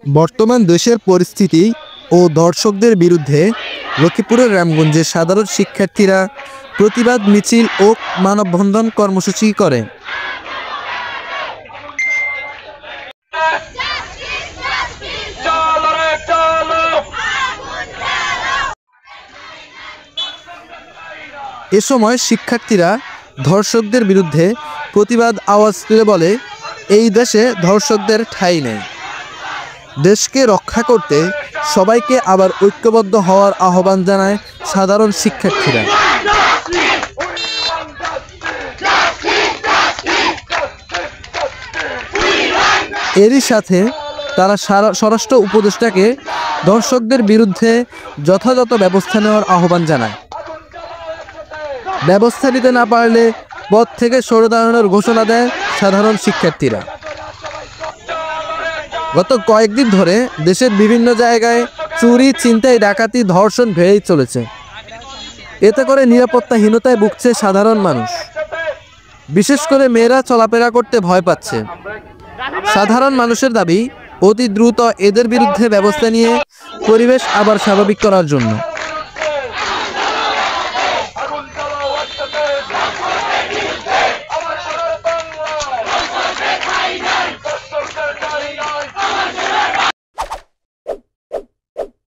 বর্তমান দেশের পরিস্থিতি ও দর্শকদের বিরুদ্ধে লক্ষ্মীপুরের রামগঞ্জে সাধারণ শিক্ষার্থীরা প্রতিবাদ মিছিল ও মানববন্ধন কর্মসূচি করে। এ সময় শিক্ষার্থীরা ধর্ষকদের বিরুদ্ধে প্রতিবাদ আওয়াজ তুলে বলে, এই দেশে ধর্ষকদের ঠাঁই নেই। দেশকে রক্ষা করতে সবাইকে আবার ঐক্যবদ্ধ হওয়ার আহ্বান জানায় সাধারণ শিক্ষার্থীরা। এরই সাথে তারা স্বরাষ্ট্র উপদেষ্টাকে ধর্ষকদের বিরুদ্ধে যথাযথ ব্যবস্থা নেওয়ার আহ্বান জানায়। ব্যবস্থা নিতে না পারলে পদ থেকে সরে দাঁড়ানোর ঘোষণা দেয় সাধারণ শিক্ষার্থীরা। গত কয়েকদিন ধরে দেশের বিভিন্ন জায়গায় চুরি, ছিনতাই, ডাকাতি, ধর্ষণ বেড়েই চলেছে। এতে করে নিরাপত্তাহীনতায় ভুগছে সাধারণ মানুষ। বিশেষ করে মেয়েরা চলাফেরা করতে ভয় পাচ্ছে। সাধারণ মানুষের দাবি, অতি দ্রুত এদের বিরুদ্ধে ব্যবস্থা নিয়ে পরিবেশ আবার স্বাভাবিক করার জন্য।